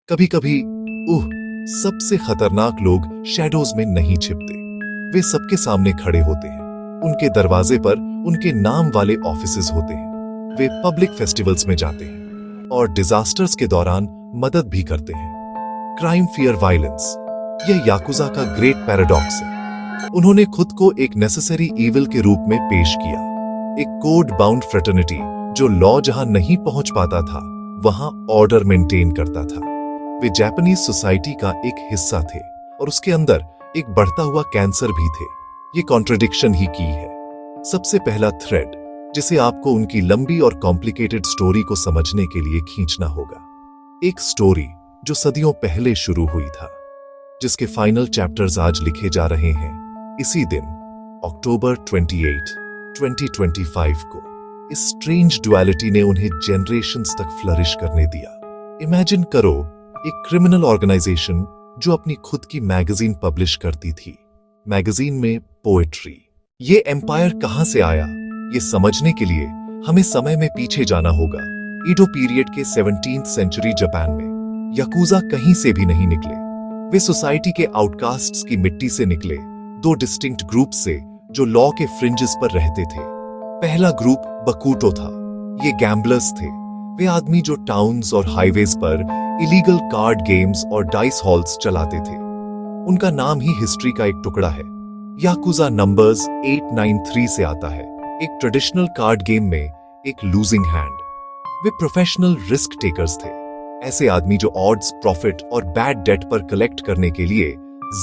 कभी कभी सबसे खतरनाक लोग शैडोज में नहीं छिपते। वे सबके सामने खड़े होते हैं। उनके दरवाजे पर उनके नाम वाले ऑफिसेज होते हैं। वे पब्लिक फेस्टिवल्स में जाते हैं और डिजास्टर्स के दौरान मदद भी करते हैं। क्राइम फियर वायलेंस, यह याकुजा का ग्रेट पैराडॉक्स है। उन्होंने खुद को एक नेसेसरी ईविल के रूप में पेश किया, एक कोड बाउंड फ्रेटर्निटी जो लॉ जहां नहीं पहुंच पाता था वहां ऑर्डर मेंटेन करता था। वे जापानीज सोसाइटी का एक हिस्सा थे और उसके अंदर एक बढ़ता हुआ कैंसर भी थे। ये कॉन्ट्रडिक्शन ही की है। सबसे पहला थ्रेड जिसे आपको उनकी लंबी और कॉम्प्लिकेटेड स्टोरी को समझने के लिए खींचना होगा, एक स्टोरी जो सदियों पहले शुरू हुई था, जिसके फाइनल चैप्टर्स आज लिखे जा रहे हैं। इसी दिन अक्टूबर 28, 2025 को इस स्ट्रेंज डुअलिटी ने उन्हें जनरेशंस तक फ्लरिश करने दिया। इमेजिन करो, एक क्रिमिनल ऑर्गेनाइजेशन जो अपनी खुद की मैगजीन पब्लिश करती थी। मैगजीन में पोएट्री। ये एम्पायर कहां से आया, ये समझने के लिए हमें समय में पीछे जाना होगा। ईडो पीरियड के 17th सेंचुरी जापान में याकुजा कहीं से भी नहीं निकले। वे सोसाइटी के आउटकास्ट्स की मिट्टी से निकले, दो डिस्टिंक्ट ग्रुप से जो लॉ के फ्रिंजेस पर रहते थे। पहला ग्रुप बकूटो था। ये गैम्बलर्स थे। वे आदमी जो टाउन्स और हाईवेज पर इलीगल कार्ड गेम्स और डाइस हॉल्स चलाते थे। उनका नाम ही हिस्ट्री का एक टुकड़ा है। याकुजा नंबर्स 893 से आता है। एक ट्रेडिशनल कार्ड गेम में एक लूजिंग हैंड। वे प्रोफेशनल रिस्क टेकर्स थे, ऐसे आदमी जो ऑड्स, प्रॉफिट और बैड डेट पर कलेक्ट करने के लिए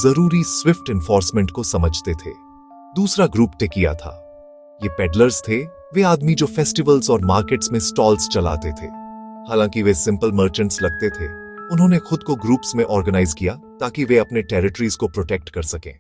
जरूरी स्विफ्ट एनफोर्समेंट को समझते थे। दूसरा ग्रुप टेकिया था। ये पेडलर्स थे। वे आदमी जो फेस्टिवल्स और मार्केट्स में स्टॉल्स चलाते थे। हालांकि वे सिंपल मर्चेंट्स लगते थे, उन्होंने खुद को ग्रुप्स में ऑर्गेनाइज किया ताकि वे अपने टेरिटरीज को प्रोटेक्ट कर सकें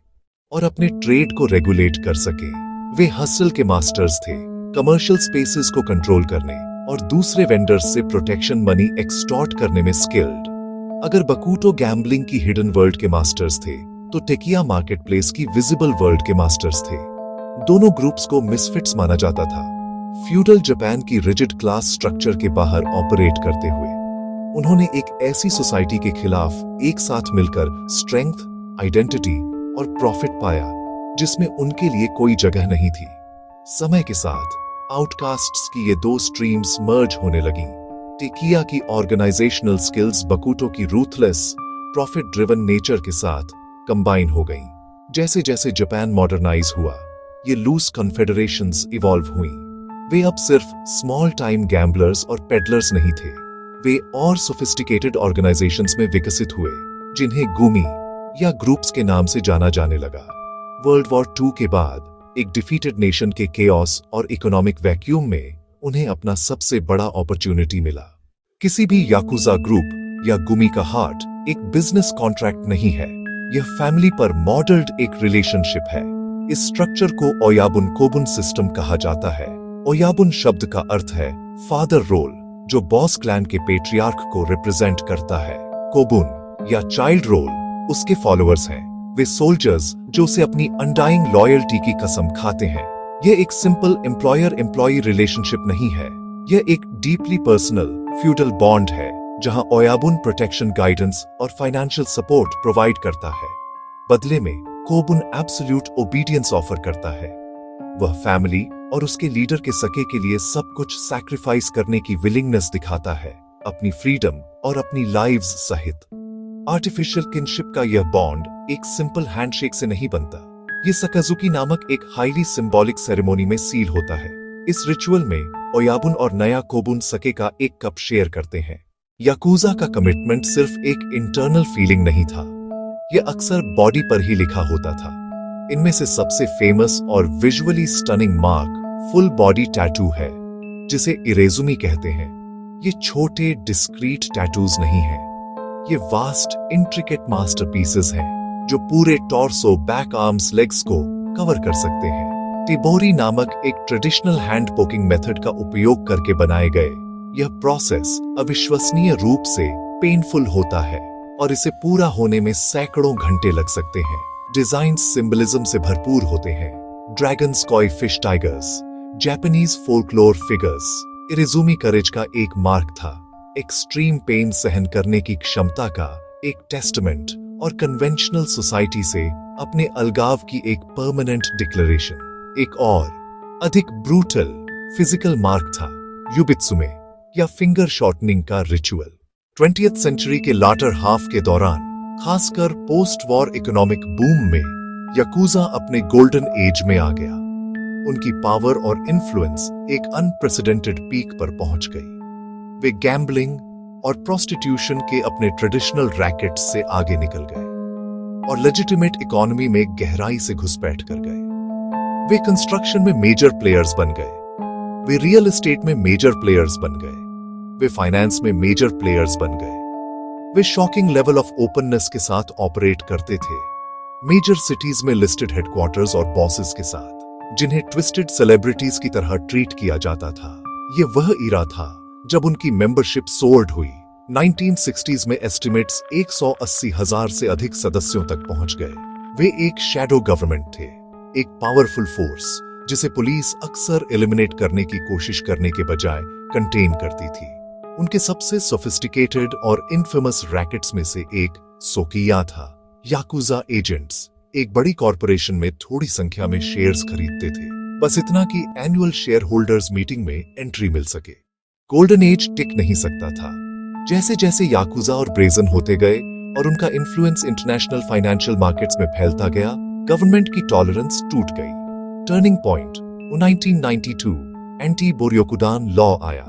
और अपने ट्रेड को रेगुलेट कर सकें। वे हसल के मास्टर्स थे, कमर्शियल स्पेसेस को कंट्रोल करने और दूसरे वेंडर्स से प्रोटेक्शन मनी एक्सटॉर्ट करने में स्किल्ड। अगर बकूटो गैम्बलिंग की हिडन वर्ल्ड के मास्टर्स थे, तो टेकिया मार्केट प्लेस की विजिबल वर्ल्ड के मास्टर्स थे। दोनों ग्रुप्स को मिसफिट्स माना जाता था, फ्यूडल जापान की रिजिड क्लास स्ट्रक्चर के बाहर ऑपरेट करते हुए। उन्होंने एक ऐसी सोसाइटी के खिलाफ एक साथ मिलकर स्ट्रेंथ, आइडेंटिटी और प्रॉफिट पाया जिसमें उनके लिए कोई जगह नहीं थी। समय के साथ आउटकास्ट्स की ये दो स्ट्रीम्स मर्ज होने लगीं। टेकिया की ऑर्गेनाइजेशनल स्किल्स बकूटो की रूथलेस, प्रॉफिट ड्रिवन नेचर के साथ कंबाइन हो गईं। जैसे जैसे जापान मॉडर्नाइज हुआ, ये लूज कॉन्फेडरेशंस इवॉल्व हुईं। वे अब सिर्फ स्मॉल टाइम गैम्बलर्स और पेडलर्स नहीं थे। वे और सोफिस्टिकेटेड ऑर्गेनाइजेशंस में विकसित हुए, जिन्हें गुमी या ग्रुप्स के नाम से जाना जाने लगा। वर्ल्ड वॉर 2 के बाद एक डिफीटेड नेशन के केओस और इकोनॉमिक वैक्यूम में उन्हें अपना सबसे बड़ा अपॉर्चुनिटी मिला। किसी भी याकुजा ग्रुप या गुमी का हार्ट एक बिजनेस कॉन्ट्रैक्ट नहीं है, यह फैमिली पर मॉडल्ड एक रिलेशनशिप है। इस स्ट्रक्चर को ओयाबुन कोबुन सिस्टम कहा जाता है। ओयाबुन शब्द का अर्थ है फादर रोल, जो बॉस क्लैन के पेट्रियार्क को रिप्रेजेंट करता है। कोबुन या चाइल्ड रोल उसके फॉलोअर्स हैं। वे सोल्जर्स जो उसे अपनी अनडाइंग लॉयल्टी की कसम खाते हैं। यह एक सिंपल एम्प्लॉयर एम्प्लॉई रिलेशनशिप नहीं है, यह एक डीपली पर्सनल फ्यूडल बॉन्ड है जहां ओयाबुन प्रोटेक्शन, गाइडेंस और फाइनेंशियल सपोर्ट प्रोवाइड करता है। बदले में कोबुन एब्सोल्यूट ओबीडियंस ऑफर करता है। वह फैमिली और उसके लीडर के सके के लिए सब कुछ सैक्रिफाइस करने की विलिंगनेस दिखाता है, अपनी फ्रीडम और अपनी लाइव्स सहित। आर्टिफिशियल किनशिप का यह बॉन्ड एक सिंपल हैंडशेक से नहीं बनता। ये सकाजुकी नामक एक हाईली सिंबॉलिक सेरेमोनी में सील होता है। इस रिचुअल में ओयाबुन और नया कोबुन सके का एक कप शेयर करते हैं। याकुजा का कमिटमेंट सिर्फ एक इंटरनल फीलिंग नहीं था, यह अक्सर बॉडी पर ही लिखा होता था। इनमें से सबसे फेमस और visually stunning mark full body tattoo है, जिसे इरेजुमी कहते हैं। ये छोटे डिस्क्रीट टैटूज नहीं हैं, ये वास्ट इंट्रिकेट मास्टरपीसेस हैं जो पूरे टॉर्सो, बैक आर्म्स, लेग्स को कवर कर सकते हैं। टिबोरी नामक एक ट्रेडिशनल हैंड पोकिंग मेथड का उपयोग करके बनाए गए यह प्रोसेस अविश्वसनीय रूप से पेनफुल होता है और इसे पूरा होने में सैकड़ों घंटे लग सकते हैं। डिजाइन सिंबलिज्म से भरपूर होते हैं। Dragons, koi fish, tigers, Japanese folklore figures. इरेजुमी करेज का एक मार्क था। एक्सट्रीम पेन सहन करने की क्षमता का एक टेस्टमेंट और कन्वेंशनल सोसाइटी से अपने अलगाव की एक परमानेंट डिक्लेरेशन। एक और अधिक ब्रूटल फिजिकल मार्क था युबित्सुमे या फिंगर शॉर्टनिंग का रिचुअल। 20th सेंचुरी के लाटर हाफ के दौरान, खासकर पोस्ट वॉर इकोनॉमिक बूम में, याकुजा अपने गोल्डन एज में आ गया। उनकी पावर और इन्फ्लुएंस एक अनप्रेसिडेंटेड पीक पर पहुंच गई। वे गैम्बलिंग और प्रोस्टिट्यूशन के अपने ट्रेडिशनल रैकेट्स से आगे निकल गए और लेजिटिमेट इकोनॉमी में गहराई से घुसपैठ कर गए। वे कंस्ट्रक्शन में मेजर प्लेयर्स बन गए, वे रियल एस्टेट में मेजर प्लेयर्स बन गए, वे फाइनेंस में मेजर प्लेयर्स बन गए। वे शॉकिंग लेवल ऑफ ओपननेस के साथ ऑपरेट करते थे, मेजर सिटीज में लिस्टेड हेडक्वार्टर्स और बॉसेस के साथ, जिन्हें ट्विस्टेड सेलिब्रिटीज की तरह ट्रीट किया जाता था। ये वह इरा था जब उनकी मेंबरशिप सोर्ड हुई। 1960s में एस्टिमेट्स 180,000 से अधिक सदस्यों तक पहुंच गए। वे एक शैडो गवर्नमेंट थे, एक पावरफुल फोर्स जिसे पुलिस अक्सर एलिमिनेट करने की कोशिश करने के बजाय कंटेन करती थी। उनके सबसे सोफिस्टिकेटेड और इनफेमस रैकेट्स में से एक सोकिया था। याकुजा एजेंट्स एक बड़ी कॉरपोरेशन में थोड़ी संख्या में शेयर्स खरीदते थे, बस इतना कि एनुअल शेयर होल्डर्स मीटिंग में एंट्री मिल सके। गोल्डन एज टिक नहीं सकता था। जैसे जैसे याकुजा और ब्रेजन होते गए और उनका इन्फ्लुएंस इंटरनेशनल फाइनेंशियल मार्केट्स में फैलता गया, गवर्नमेंट की टॉलरेंस टूट गई। Turning point 1992 anti Boryokudan law आया,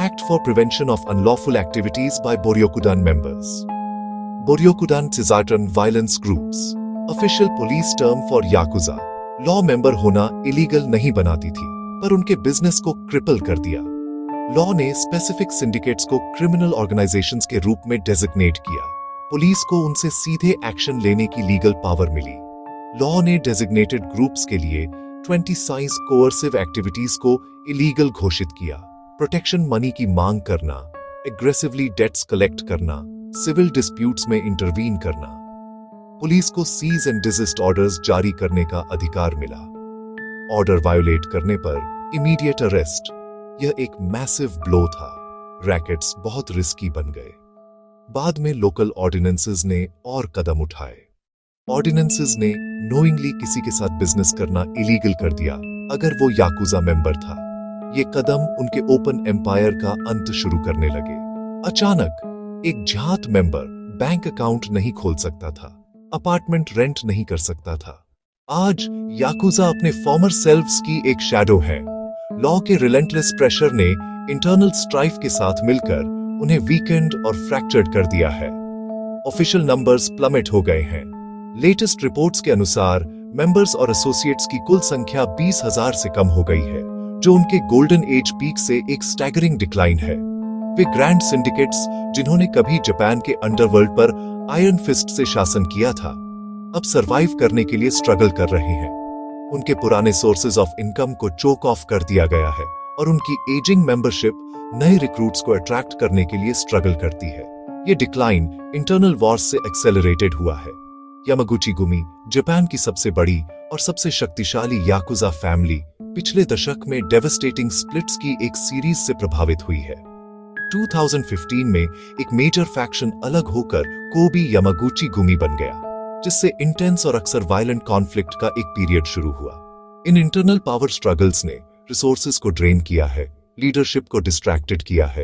act for prevention of unlawful activities by Boryokudan members. Boryokudan चिजाटन violence groups, official police term for yakuza. Law member होना इलीगल नहीं बनाती थी, पर उनके बिजनेस को क्रिपल कर दिया। लॉ ने स्पेसिफिक सिंडिकेट्स को क्रिमिनल ऑर्गेनाइजेशंस के रूप में डेजिग्नेट किया। पुलिस को उनसे सीधे एक्शन लेने की लीगल पावर मिली। लॉ ने डेजिग्नेटेड ग्रुप्स के लिए 20 साइज कोअर्सिव एक्टिविटीज को इलीगल घोषित किया। प्रोटेक्शन मनी की मांग करना, एग्रेसिवली डेट्स कलेक्ट करना, सिविल डिस्प्यूट्स में इंटरवीन करना। पुलिस को सीज एंड डिजिस्ट ऑर्डर्स जारी करने का अधिकार मिला। ऑर्डर वायोलेट करने पर इमीडिएट अरेस्ट। यह एक मैसिव ब्लो था। रैकेट्स बहुत रिस्की बन गए। बाद में लोकल ऑर्डिनेंसेस ने और कदम उठाए। ऑर्डिनेंसेस ने नोइंगली किसी के साथ बिजनेस करना इलीगल कर दिया अगर वो याकुजा मेंबर था। ये कदम उनके ओपन एम्पायर का अंत शुरू करने लगे। अचानक एक झाट मेंबर बैंक अकाउंट नहीं खोल सकता था, अपार्टमेंट रेंट नहीं कर सकता था। आज याकुजा अपने फॉर्मर सेल्व्स की एक शैडो है। लॉ के रिलेंटलेस प्रेशर ने इंटरनल स्ट्राइफ के साथ मिलकर उन्हें वीकेंड और फ्रैक्चर्ड कर दिया है। ऑफिशियल नंबर्स प्लमेट हो गए हैं। लेटेस्ट रिपोर्ट्स के अनुसार मेंबर्स और एसोसिएट्स की कुल संख्या 20,000 से कम हो गई है, जो उनके गोल्डन एज पीक से एक स्टैगरिंग डिक्लाइन है। वे ग्रैंड सिंडिकेट्स जिन्होंने कभी जापान के अंडरवर्ल्ड पर आयरन फिस्ट से शासन किया था, अब सरवाइव करने के लिए स्ट्रगल कर रहे हैं। उनके पुराने सोर्सेज ऑफ इनकम को चोक ऑफ कर दिया गया है और उनकी एजिंग मेंबरशिप नए रिक्रूट्स को अट्रैक्ट करने के लिए स्ट्रगल करती है। ये डिक्लाइन इंटरनल वॉर्स से एक्सेलरेटेड हुआ है। यामागुची गुमी, जापान की सबसे बड़ी और सबसे शक्तिशाली याकुजा फैमिली, पिछले दशक में डेवस्टेटिंग स्प्लिट्स की एक सीरीज से प्रभावित हुई है। 2015 में एक मेजर फैक्शन अलग होकर कोबी यामागुची गुमी बन गया, जिससे इंटेंस और अक्सर वायलेंट कॉन्फ्लिक्ट का एक पीरियड शुरू हुआ। इन इंटरनल पावर स्ट्रगल्स ने रिसोर्सेज को ड्रेन किया है, लीडरशिप को डिस्ट्रैक्टेड किया है